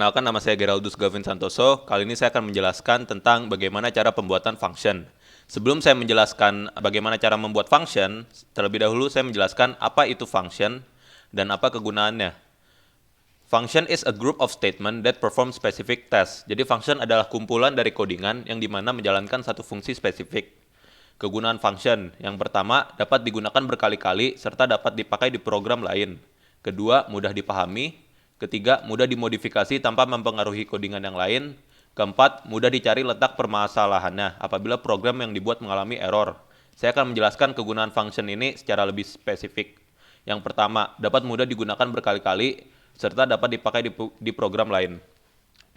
perkenalkan nama saya Geraldus Gavin Santoso. Kali ini saya akan menjelaskan tentang bagaimana cara pembuatan function. Sebelum saya menjelaskan bagaimana cara membuat function, terlebih dahulu saya menjelaskan apa itu function dan apa kegunaannya. Function is a group of statement that perform specific tasks. Jadi function adalah kumpulan dari codingan yang dimana menjalankan satu fungsi spesifik. Kegunaan function, yang pertama, dapat digunakan berkali-kali serta dapat dipakai di program lain. Kedua, mudah dipahami. Ketiga, mudah dimodifikasi tanpa mempengaruhi codingan yang lain. Keempat, mudah dicari letak permasalahannya apabila program yang dibuat mengalami error. Saya akan menjelaskan kegunaan function ini secara lebih spesifik. Yang pertama, dapat mudah digunakan berkali-kali serta dapat dipakai di program lain.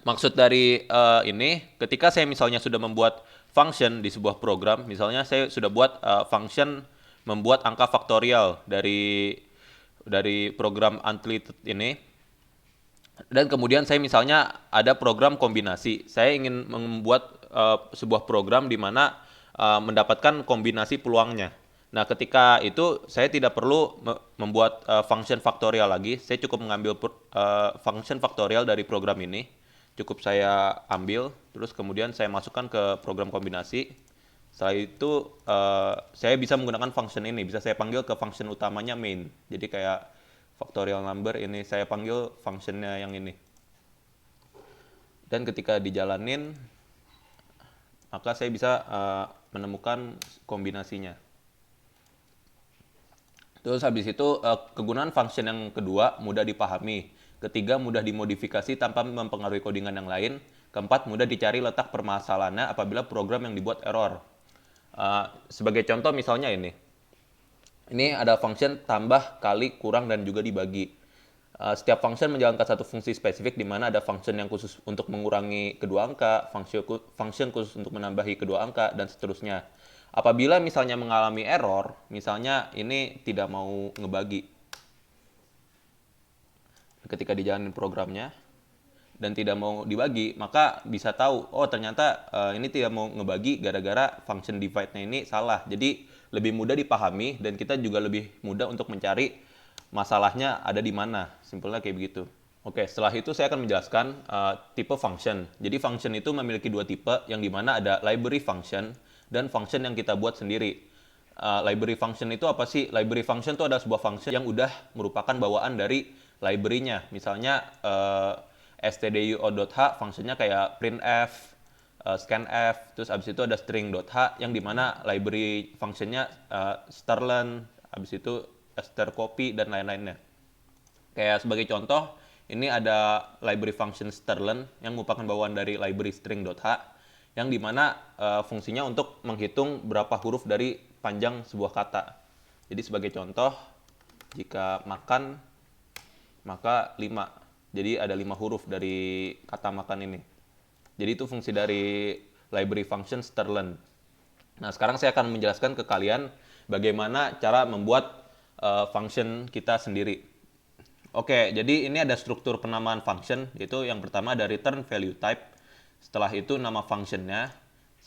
Maksud dari ini, ketika saya misalnya sudah membuat function di sebuah program, misalnya saya sudah buat function membuat angka faktorial dari program untreated ini, dan kemudian saya misalnya ada program kombinasi. Saya ingin membuat sebuah program di mana mendapatkan kombinasi peluangnya. Nah, ketika itu saya tidak perlu membuat function faktorial lagi. Saya cukup mengambil function faktorial dari program ini. Cukup saya ambil, terus kemudian saya masukkan ke program kombinasi. Setelah itu saya bisa menggunakan function ini. Bisa saya panggil ke function utamanya main. Jadi kayak factorial number ini saya panggil functionnya yang ini. Dan ketika dijalanin, maka saya bisa menemukan kombinasinya. Terus habis itu kegunaan function yang kedua, mudah dipahami. Ketiga, mudah dimodifikasi tanpa mempengaruhi codingan yang lain. Keempat, mudah dicari letak permasalahannya apabila program yang dibuat error. Sebagai contoh misalnya ini. Ini ada function tambah, kali, kurang, dan juga dibagi. Setiap function menjalankan satu fungsi spesifik di mana ada function yang khusus untuk mengurangi kedua angka, function khusus untuk menambahi kedua angka, dan seterusnya. Apabila misalnya mengalami error, misalnya ini tidak mau ngebagi ketika dijalanin programnya, dan tidak mau dibagi, maka bisa tahu, oh ternyata ini tidak mau ngebagi gara-gara function divide-nya ini salah. Jadi lebih mudah dipahami dan kita juga lebih mudah untuk mencari masalahnya ada di mana. Simpelnya kayak begitu. Oke, setelah itu saya akan menjelaskan tipe function. Jadi function itu memiliki dua tipe, yang dimana ada library function dan function yang kita buat sendiri. Library function itu apa sih? Library function itu adalah sebuah function yang udah merupakan bawaan dari library-nya. Misalnya stdio.h fungsinya kayak printf, scanf, terus abis itu ada string.h yang dimana library functionnya strlen, abis itu strcopy dan lain-lainnya. Kayak sebagai contoh, ini ada library function strlen yang merupakan bawaan dari library string.h yang dimana fungsinya untuk menghitung berapa huruf dari panjang sebuah kata. Jadi sebagai contoh, jika makan maka 5. Jadi ada 5 huruf dari kata makan ini. Jadi itu fungsi dari library function strlen. Nah, sekarang saya akan menjelaskan ke kalian bagaimana cara membuat function kita sendiri. Oke, jadi ini ada struktur penamaan function, yaitu yang pertama ada return value type. Setelah itu nama functionnya.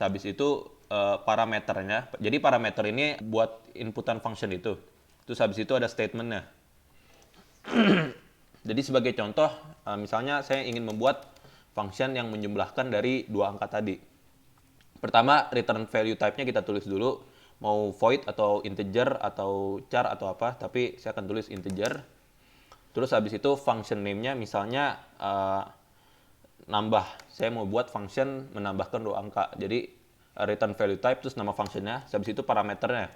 Habis itu parameternya. Jadi parameter ini buat inputan function itu. Terus habis itu ada statementnya. Jadi sebagai contoh, misalnya saya ingin membuat function yang menjumlahkan dari dua angka tadi. Pertama, return value type-nya kita tulis dulu, mau void atau integer atau char atau apa, tapi saya akan tulis integer. Terus habis itu function name-nya misalnya nambah. Saya mau buat function menambahkan dua angka. Jadi return value type terus nama functionnya, habis itu parameternya.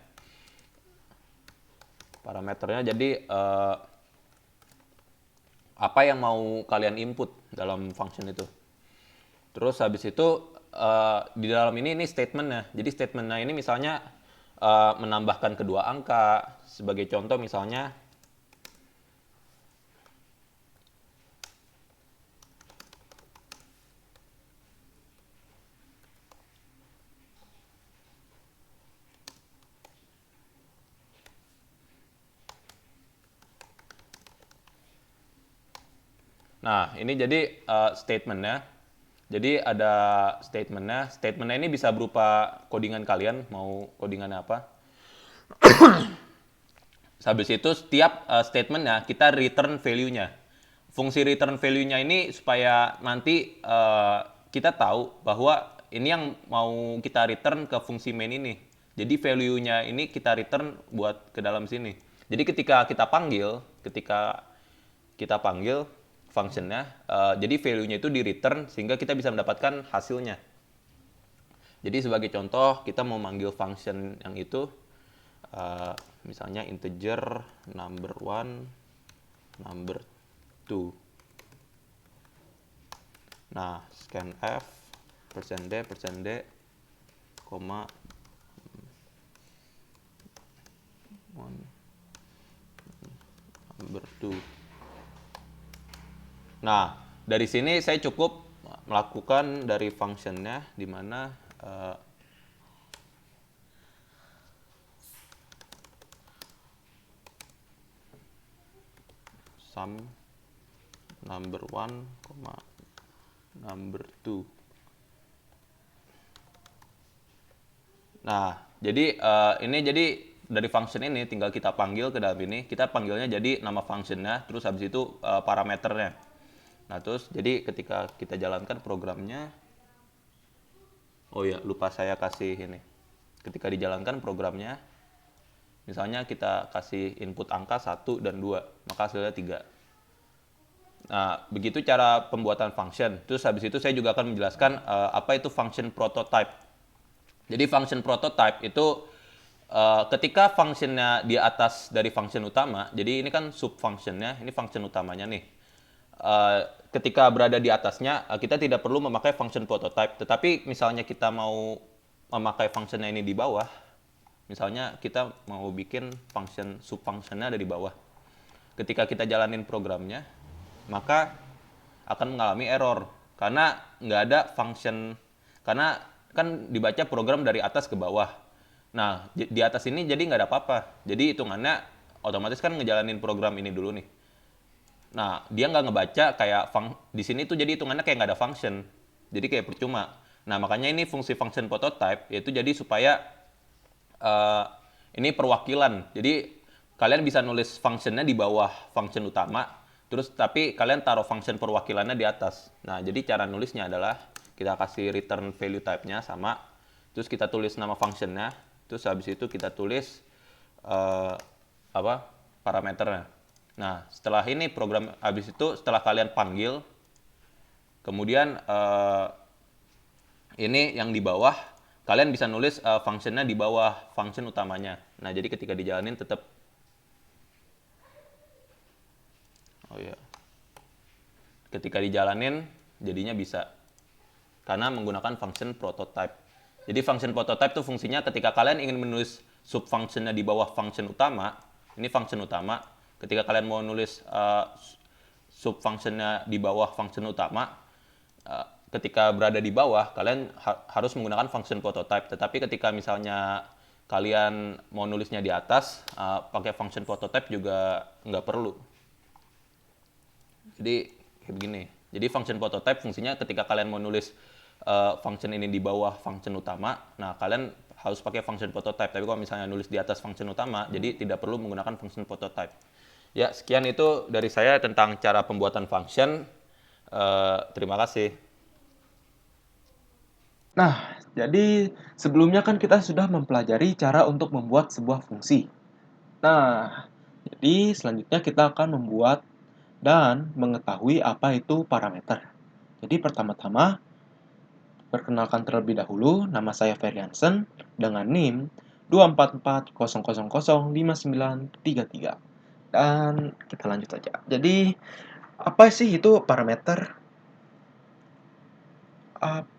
Parameternya jadi apa yang mau kalian input dalam function itu. Terus habis itu di dalam ini statementnya. Jadi statementnya ini misalnya menambahkan kedua angka. Sebagai contoh misalnya nah, ini jadi statementnya. Jadi ada statementnya. Statementnya ini bisa berupa codingan kalian, mau codingannya apa. Habis itu setiap statementnya kita return value-nya. fungsi return value-nya ini supaya nanti kita tahu bahwa ini yang mau kita return ke fungsi main ini. Jadi value-nya ini kita return buat ke dalam sini. Jadi ketika kita panggil functionnya, jadi value-nya itu di return sehingga kita bisa mendapatkan hasilnya. Jadi sebagai contoh kita mau manggil function yang itu, misalnya integer number one, number two. Nah, scanf %d, koma one, number two. Nah, dari sini saya cukup melakukan dari functionnya di mana sum number one, number two. Nah, jadi ini jadi dari function ini tinggal kita panggil ke dalam ini, kita panggilnya jadi nama functionnya, terus habis itu parameternya. Nah, terus jadi ketika kita jalankan programnya, oh ya lupa saya kasih ini. Ketika dijalankan programnya, misalnya kita kasih input angka 1 dan 2, maka hasilnya 3. Nah, begitu cara pembuatan function. Terus habis itu saya juga akan menjelaskan apa itu function prototype. Jadi function prototype itu ketika functionnya di atas dari function utama, jadi ini kan sub functionnya, ini function utamanya nih. Ketika berada di atasnya, kita tidak perlu memakai function prototype. Tetapi misalnya kita mau memakai functionnya ini di bawah, misalnya kita mau bikin function sub functionnya ada di bawah. Ketika kita jalanin programnya, maka akan mengalami error karena nggak ada function, karena kan dibaca program dari atas ke bawah. Nah, di atas ini jadi nggak ada apa-apa. Jadi hitungannya otomatis kan ngejalanin program ini dulu nih. Nah, dia nggak ngebaca kayak di sini tuh jadi hitungannya kayak nggak ada function. Jadi kayak percuma. Nah, makanya ini fungsi function prototype, yaitu jadi supaya ini perwakilan. Jadi kalian bisa nulis functionnya di bawah function utama, terus tapi kalian taruh function perwakilannya di atas. Nah, jadi cara nulisnya adalah kita kasih return value type-nya sama, terus kita tulis nama functionnya, terus habis itu kita tulis parameternya. Nah, setelah ini program habis itu setelah kalian panggil, kemudian ini yang di bawah kalian bisa nulis functionnya di bawah function utamanya. Nah, jadi ketika dijalanin tetap ketika dijalanin jadinya bisa karena menggunakan function prototype. Jadi function prototype itu fungsinya ketika kalian ingin menulis sub functionnya di bawah function utama, ini function utama. Ketika kalian mau nulis sub functionnya di bawah function utama, ketika berada di bawah kalian harus menggunakan function prototype. Tetapi ketika misalnya kalian mau nulisnya di atas, pakai function prototype juga nggak perlu. Jadi kayak begini. Jadi function prototype fungsinya ketika kalian mau nulis function ini di bawah function utama, nah kalian harus pakai function prototype. Tapi kalau misalnya nulis di atas function utama, jadi tidak perlu menggunakan function prototype. Ya, sekian itu dari saya tentang cara pembuatan function. Terima kasih. Nah, jadi sebelumnya kan kita sudah mempelajari cara untuk membuat sebuah fungsi. Nah, jadi selanjutnya kita akan membuat dan mengetahui apa itu parameter. Jadi pertama-tama, perkenalkan terlebih dahulu, nama saya Feryansen dengan NIM 24400005933. Dan kita lanjut aja. Jadi, apa sih itu parameter? Apa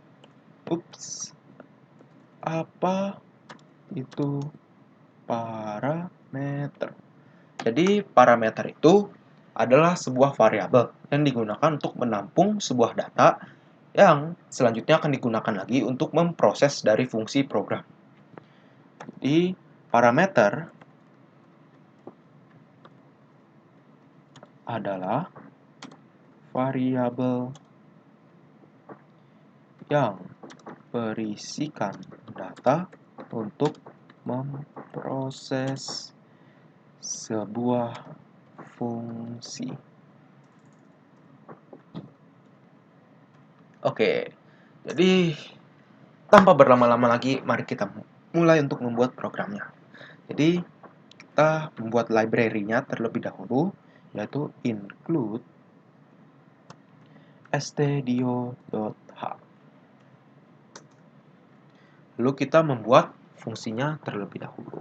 itu parameter? Jadi, parameter itu adalah sebuah variabel yang digunakan untuk menampung sebuah data yang selanjutnya akan digunakan lagi untuk memproses dari fungsi program. Jadi, parameter adalah variabel yang berisikan data untuk memproses sebuah fungsi. Oke, jadi tanpa berlama-lama lagi, mari kita mulai untuk membuat programnya. Jadi, kita membuat library-nya terlebih dahulu, yaitu include stdio.h. Lalu kita membuat fungsinya terlebih dahulu.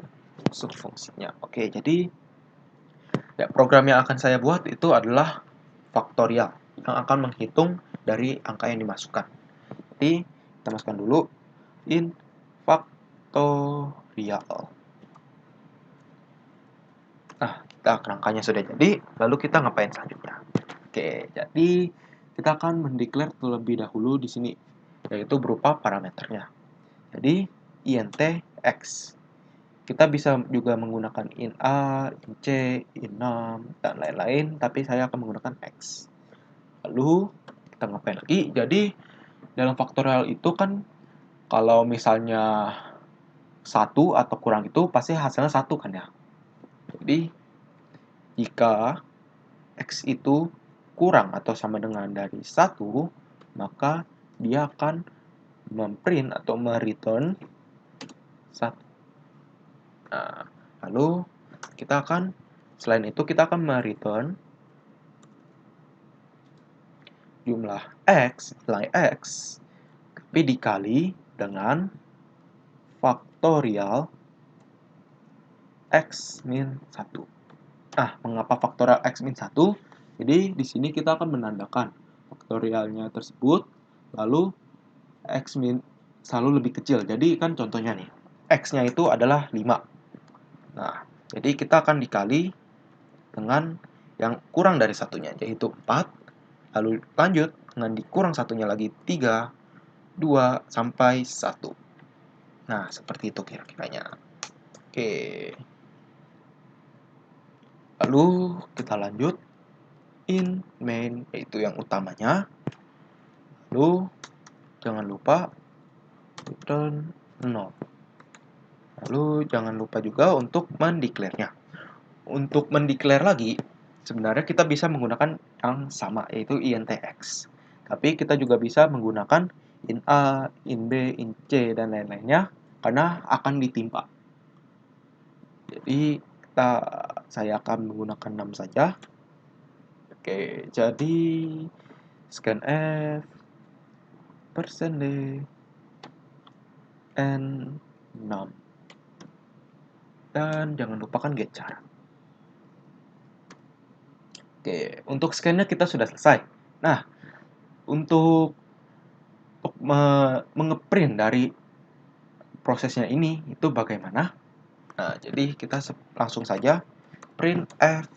Subfungsinya. Oke, jadi ya, program yang akan saya buat itu adalah faktorial yang akan menghitung dari angka yang dimasukkan. Jadi, kita masukkan dulu in faktorial. Nah, angkanya sudah jadi, lalu kita ngapain selanjutnya? Oke, jadi kita akan mendeklar terlebih dahulu di sini, yaitu berupa parameternya. Jadi, int x. Kita bisa juga menggunakan int a, int c, int num, dan lain-lain, tapi saya akan menggunakan x. Lalu, kita ngapain lagi? Jadi, dalam faktorial itu kan, kalau misalnya 1 atau kurang itu, pasti hasilnya 1 kan ya? Jadi, jika x itu kurang atau sama dengan dari 1, maka dia akan memprint atau mereturn 1. Nah, lalu kita akan, selain itu kita akan mereturn jumlah x, nilai x, tapi dikali dengan faktorial x min 1. Nah, mengapa faktorial x min 1? Jadi, di sini kita akan menandakan faktorialnya tersebut, lalu x min selalu lebih kecil. Jadi, kan contohnya nih, x-nya itu adalah 5. Nah, jadi kita akan dikali dengan yang kurang dari satunya, yaitu 4. Lalu lanjut dengan dikurang satunya lagi 3, 2, sampai 1. Nah, seperti itu kira-kiranya. Oke. Lalu kita lanjut in main, yaitu yang utamanya. Lalu jangan lupa return 0. Lalu jangan lupa juga untuk mendeklarenya. Untuk mendeklar lagi, sebenarnya kita bisa menggunakan yang sama, yaitu intx. Tapi kita juga bisa menggunakan int a, int b, int c, dan lain-lainnya, karena akan ditimpa. Jadi saya akan menggunakan 6 saja. Oke, jadi scanf %d n 6. Dan jangan lupakan get char. Oke, untuk scan-nya kita sudah selesai. Nah, untuk mengeprint dari prosesnya ini itu bagaimana? Nah, jadi kita langsung saja print f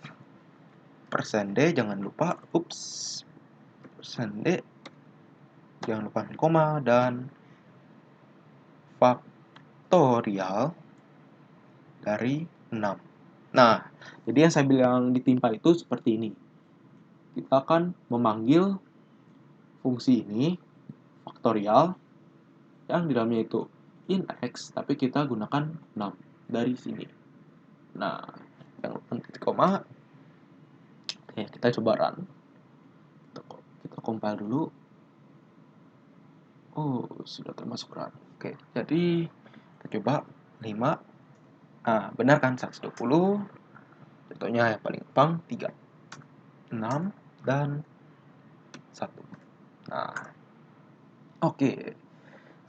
%d, jangan lupa %d, jangan lupa koma, dan faktorial dari 6. Nah, jadi yang saya bilang ditimpa itu seperti ini. Kita akan memanggil fungsi ini faktorial yang di dalamnya itu int x, tapi kita gunakan 6 dari sini. Nah, jangan lupa titik koma. Oke, kita coba run. Kita compile dulu. Oh, sudah termasuk run. Oke, jadi kita coba 5. Nah, benar kan 120. Contohnya yang paling gampang 3, 6, dan 1. Nah, oke.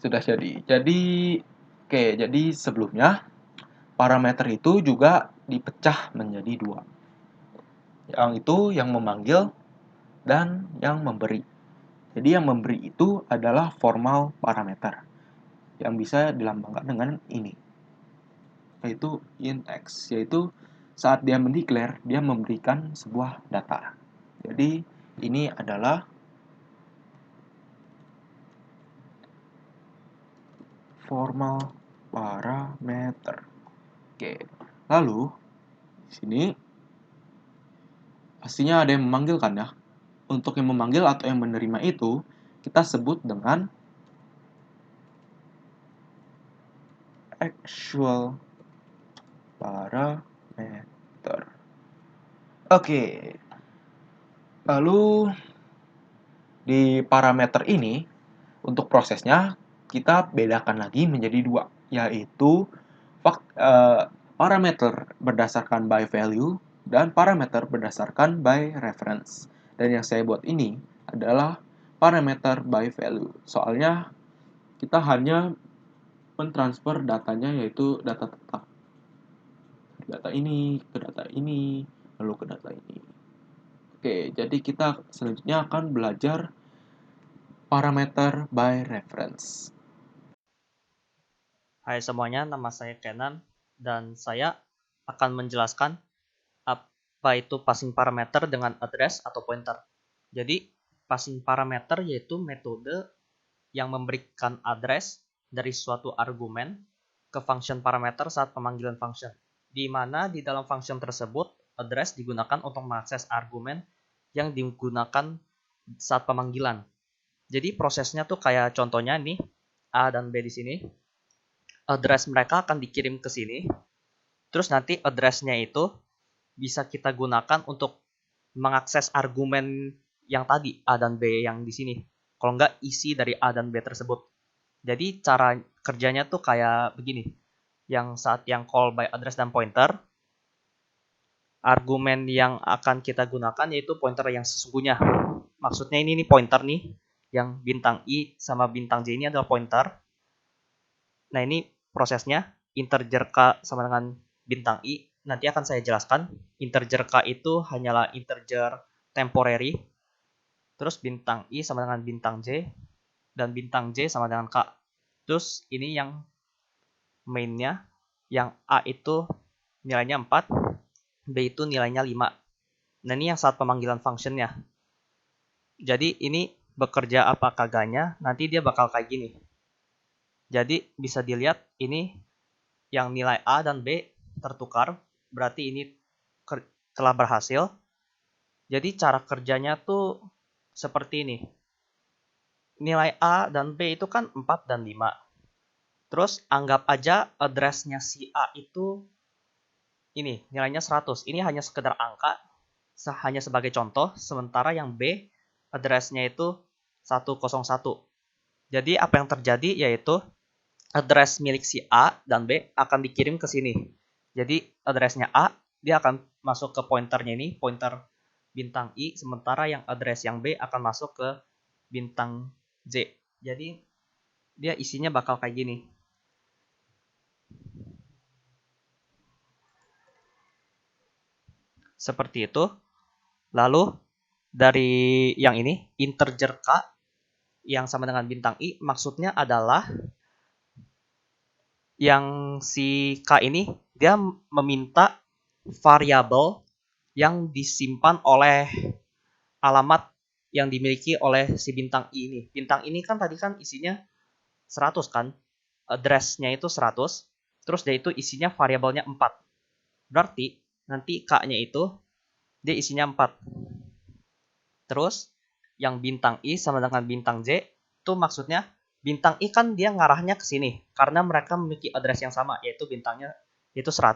Sudah jadi. Jadi sebelumnya parameter itu juga dipecah menjadi 2. Yang itu yang memanggil dan yang memberi. Jadi yang memberi itu adalah formal parameter yang bisa dilambangkan dengan ini, yaitu int x, yaitu saat dia mendeklar, dia memberikan sebuah data. Jadi ini adalah formal parameter. Oke. Lalu di sini pastinya ada yang memanggil kan ya. Untuk yang memanggil atau yang menerima itu kita sebut dengan actual parameter. Oke. Lalu Di parameter ini, untuk prosesnya kita bedakan lagi menjadi dua, yaitu parameter berdasarkan by value dan parameter berdasarkan by reference. Dan yang saya buat ini adalah parameter by value. Soalnya kita hanya mentransfer datanya, yaitu data tetap. Data ini ke data ini, lalu ke data ini. Oke, jadi kita selanjutnya akan belajar parameter by reference. Hai semuanya, nama saya Kenan dan saya akan menjelaskan apa itu passing parameter dengan address atau pointer. Jadi, passing parameter yaitu metode yang memberikan address dari suatu argumen ke function parameter saat pemanggilan function. Di mana di dalam function tersebut, address digunakan untuk mengakses argumen yang digunakan saat pemanggilan. Jadi prosesnya tuh kayak contohnya nih, A dan B di sini. Address mereka akan dikirim ke sini. Terus nanti address-nya itu bisa kita gunakan untuk mengakses argumen yang tadi A dan B yang di sini. Kalau enggak isi dari A dan B tersebut. Jadi cara kerjanya tuh kayak begini. Yang saat yang call by address dan pointer, argumen yang akan kita gunakan yaitu pointer yang sesungguhnya. Maksudnya ini nih pointer nih, yang bintang I sama bintang J ini adalah pointer. Nah ini prosesnya, integer K sama dengan bintang I. Nanti akan saya jelaskan, integer K itu hanyalah integer temporary. Terus bintang I sama dengan bintang J, dan bintang J sama dengan K. Terus ini yang mainnya, yang A itu nilainya 4, B itu nilainya 5. Nah ini yang saat pemanggilan functionnya. Jadi ini bekerja apa kagaknya, nanti dia bakal kayak gini. Jadi bisa dilihat ini yang nilai A dan B tertukar, berarti ini telah berhasil. Jadi cara kerjanya tuh seperti ini. Nilai A dan B itu kan 4 dan 5. Terus anggap aja address-nya si A itu ini, nilainya 100. Ini hanya sekedar angka, hanya sebagai contoh, sementara yang B address-nya itu 101. Jadi apa yang terjadi yaitu address milik si A dan B akan dikirim ke sini. Jadi address-nya A, dia akan masuk ke pointernya ini, pointer bintang I, sementara yang address yang B akan masuk ke bintang J. Jadi dia isinya bakal kayak gini. Seperti itu. Lalu dari yang ini, integer K yang sama dengan bintang I, maksudnya adalah yang si K ini dia meminta variabel yang disimpan oleh alamat yang dimiliki oleh si bintang I ini. Bintang ini kan tadi kan isinya 100 kan? Address-nya itu 100, terus dia itu isinya variabelnya 4. Berarti nanti K-nya itu dia isinya 4. Terus yang bintang I sama dengan bintang J itu maksudnya bintang I kan dia ngarahnya ke sini karena mereka memiliki address yang sama yaitu bintangnya itu 100.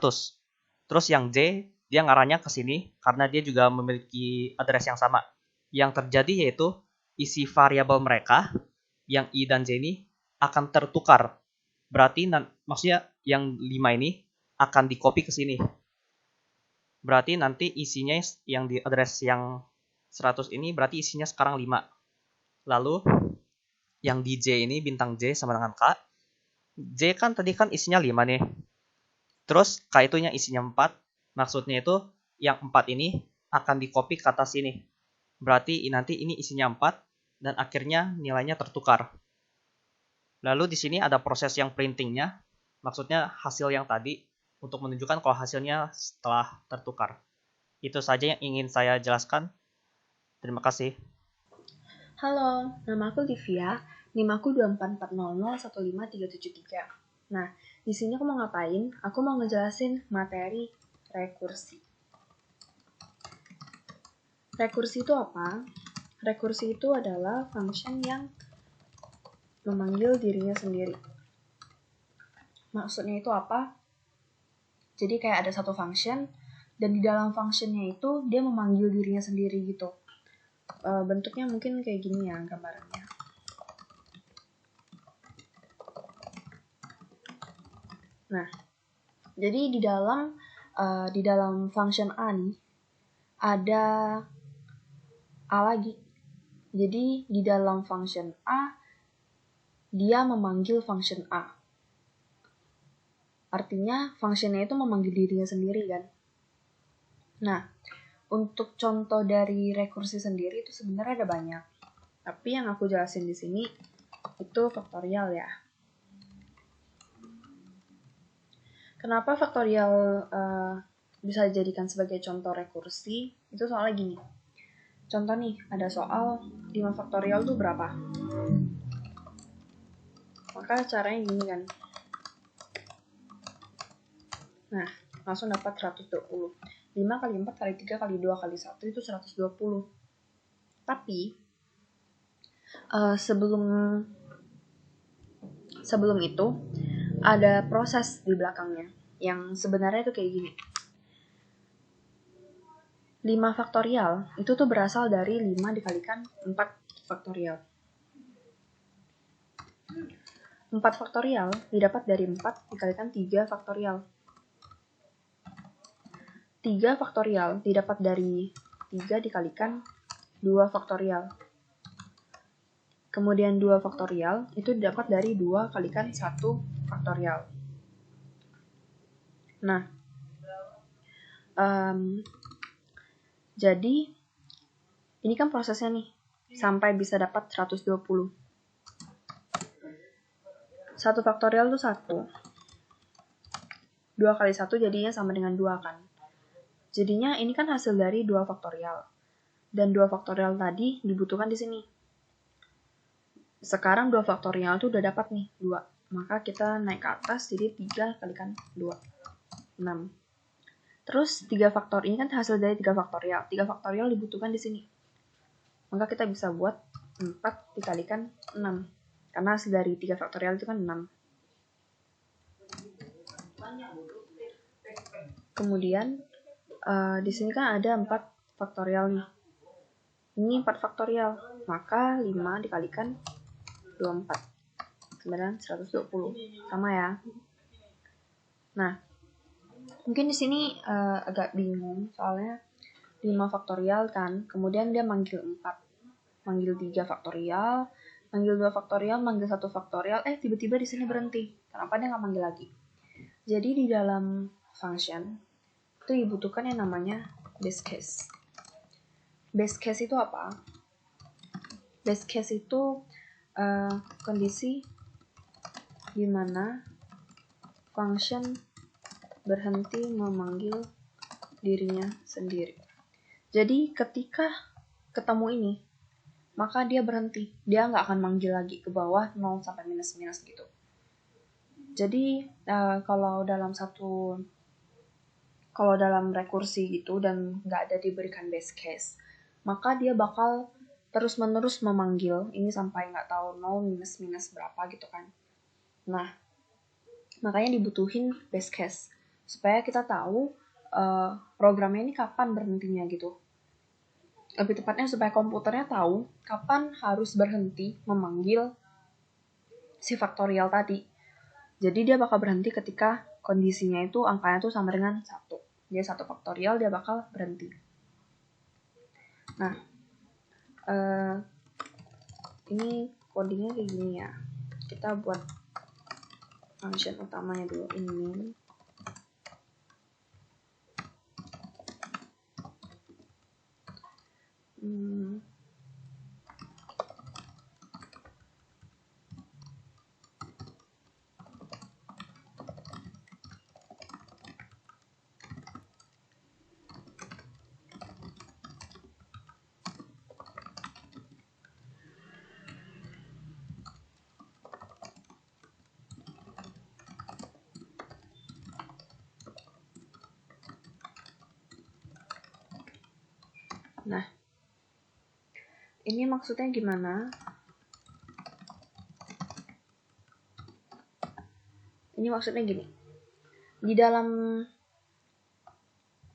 Terus yang J dia ngarahnya ke sini karena dia juga memiliki address yang sama. Yang terjadi yaitu isi variabel mereka yang I dan J ini akan tertukar. Berarti maksudnya yang 5 ini akan di-copy ke sini. Berarti nanti isinya yang di address yang 100 ini berarti isinya sekarang 5. Lalu yang di J ini bintang J sama dengan K. J kan tadi kan isinya 5 nih. Terus K itunya isinya 4. Maksudnya itu yang 4 ini akan di-copy ke atas sini. Berarti nanti ini isinya 4 dan akhirnya nilainya tertukar. Lalu di sini ada proses yang printingnya. Maksudnya hasil yang tadi untuk menunjukkan kalau hasilnya setelah tertukar. Itu saja yang ingin saya jelaskan. Terima kasih. Halo, nama aku Livia, NIM aku 244001573. Nah, di sini aku mau ngapain? Aku mau ngejelasin materi rekursi. Rekursi itu apa? Rekursi itu adalah function yang memanggil dirinya sendiri. Maksudnya itu apa? Jadi kayak ada satu function, dan di dalam functionnya itu dia memanggil dirinya sendiri gitu. bentuknya mungkin kayak gini ya gambarannya. Nah, jadi di dalam function A nih ada A lagi. Jadi di dalam function A dia memanggil function A. Artinya functionnya itu memanggil dirinya sendiri kan. Nah, untuk contoh dari rekursi sendiri itu sebenarnya ada banyak. Tapi yang aku jelasin di sini itu faktorial ya. Kenapa faktorial bisa dijadikan sebagai contoh rekursi? Itu soalnya gini. Contoh nih, ada soal 5 faktorial itu berapa? Maka caranya gini kan. Nah, langsung dapat 120. 5 kali 4 kali 3 kali 2 kali 1 itu 120. Tapi, sebelum itu, ada proses di belakangnya yang sebenarnya itu kayak gini. 5 faktorial itu tuh berasal dari 5 dikalikan 4 faktorial. 4 faktorial didapat dari 4 dikalikan 3 faktorial. 3 faktorial didapat dari 3 dikalikan 2 faktorial. Kemudian 2 faktorial itu didapat dari 2 kalikan 1 faktorial. Nah, jadi ini kan prosesnya nih sampai bisa dapat 120. 1 faktorial itu 1. 2 kali 1 jadinya sama dengan 2 kan. Jadinya ini kan hasil dari 2 faktorial. Dan 2 faktorial tadi dibutuhkan di sini. Sekarang 2 faktorial itu udah dapat nih 2. Maka kita naik ke atas jadi 3 kalikan 2. 6. Terus 3 faktor ini kan hasil dari 3 faktorial. 3 faktorial dibutuhkan di sini. Maka kita bisa buat 4 dikalikan 6. Karena hasil dari 3 faktorial itu kan 6. Kemudian di sini kan ada 4 faktorial nih. Ini 4 faktorial. Maka 5 dikalikan 24. Kemudian 120. Sama ya. Nah, mungkin di sini agak bingung soalnya 5 faktorial kan, kemudian dia manggil 4, manggil 3 faktorial, manggil 2 faktorial, manggil 1 faktorial, tiba-tiba di sini berhenti. Kenapa dia nggak manggil lagi? Jadi di dalam function itu dibutuhkan yang namanya base case. Base case itu apa? Base case itu kondisi di mana function berhenti memanggil dirinya sendiri. Jadi ketika ketemu ini, maka dia berhenti. Dia nggak akan manggil lagi ke bawah 0 sampai minus-minus gitu. Jadi kalau dalam rekursi gitu dan nggak ada diberikan base case, maka dia bakal terus-menerus memanggil ini sampai nggak tahu 0 minus-minus berapa gitu kan. Nah, makanya dibutuhin base case supaya kita tahu programnya ini kapan berhentinya gitu. Lebih tepatnya supaya komputernya tahu kapan harus berhenti memanggil si faktorial tadi. Jadi dia bakal berhenti ketika kondisinya itu angkanya tuh sama dengan 1. Dia 1 faktorial dia bakal berhenti. Nah, ini codingnya kayak gini ya. Kita buat function utamanya dulu, ini. Nah, ini maksudnya gimana? Ini maksudnya gini. Di dalam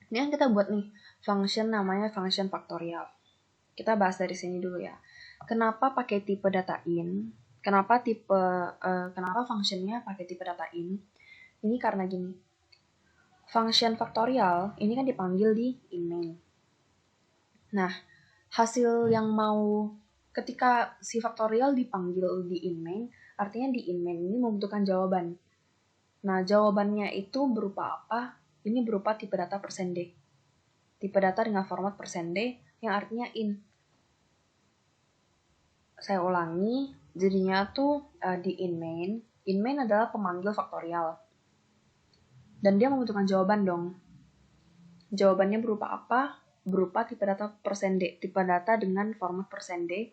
ini kan kita buat nih function namanya function faktorial. kita bahas dari sini dulu ya. Kenapa pakai tipe data in? Kenapa functionnya pakai tipe data in? Ini karena gini. Function faktorial ini kan dipanggil di in main. Nah, hasil yang mau ketika si faktorial dipanggil di in main, artinya di in main ini membutuhkan jawaban. Nah, jawabannya itu berupa apa? Ini berupa tipe data %D. Tipe data dengan format %D yang artinya in. Saya ulangi, jadinya tuh di in main. In main adalah pemanggil faktorial. Dan dia membutuhkan jawaban dong. Jawabannya berupa apa? Berupa tipe data %D. Tipe data dengan format %D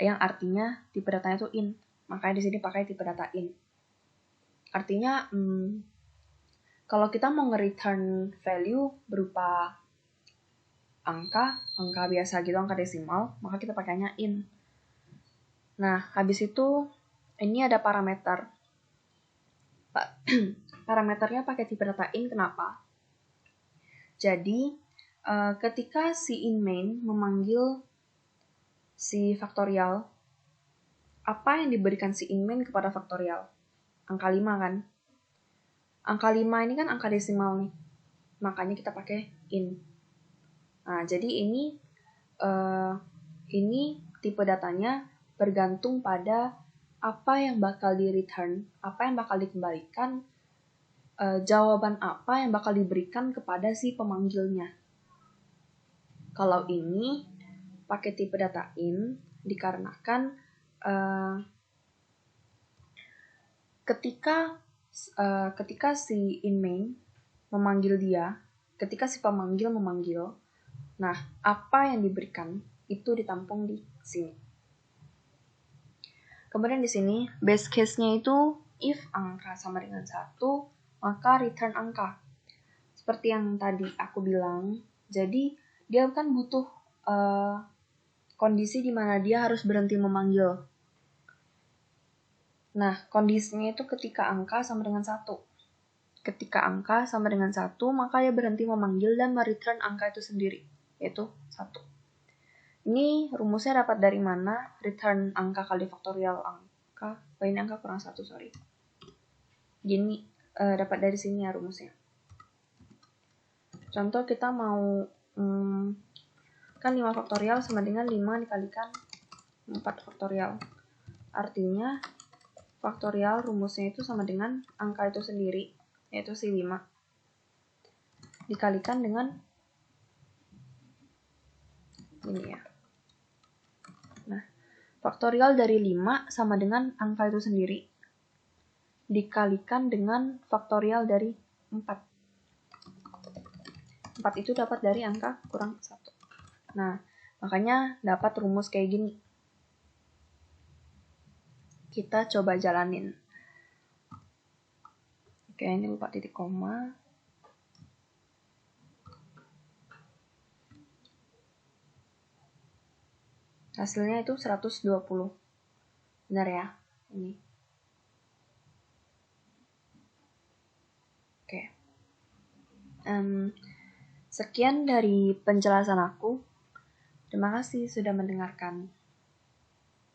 yang artinya tipe datanya itu in. Makanya di sini pakai tipe data in. Artinya kalau kita mau nge-return value berupa angka biasa gitu, angka desimal, maka kita pakainya in. Nah, habis itu ini ada parameter. Parameternya pakai tipe data in, kenapa? Jadi, ketika si in main memanggil si faktorial, apa yang diberikan si in main kepada faktorial? Angka 5 kan? Angka 5 ini kan angka desimal nih. Makanya kita pakai in. Nah, jadi ini tipe datanya bergantung pada apa yang bakal di-return, apa yang bakal dikembalikan, jawaban apa yang bakal diberikan kepada si pemanggilnya. Kalau ini pakai tipe data in dikarenakan ketika si in main memanggil dia, ketika si pemanggil memanggil, nah apa yang diberikan itu ditampung di sini. Kemudian di sini base case-nya itu if angka sama dengan 1, maka return angka. Seperti yang tadi aku bilang, jadi dia kan butuh kondisi di mana dia harus berhenti memanggil. Nah, kondisinya itu ketika angka sama dengan 1. Ketika angka sama dengan 1, maka dia berhenti memanggil dan mereturn angka itu sendiri, yaitu 1. Ini rumusnya dapat dari mana? Return angka kali faktorial angka. Ini angka kurang 1, sorry. Gini, dapat dari sini ya rumusnya. Contoh kita mau, kan 5 faktorial sama dengan 5 dikalikan 4 faktorial. Artinya, faktorial rumusnya itu sama dengan angka itu sendiri, yaitu si 5. Dikalikan dengan ini ya. Nah, faktorial dari 5 sama dengan angka itu sendiri. Dikalikan dengan faktorial dari 4. 4 itu dapat dari angka kurang 1. Nah, makanya dapat rumus kayak gini. Kita coba jalanin. Oke, ini lupa titik koma. Hasilnya itu 120. Benar ya? Ini. Oke. Sekian dari penjelasan aku. Terima kasih sudah mendengarkan.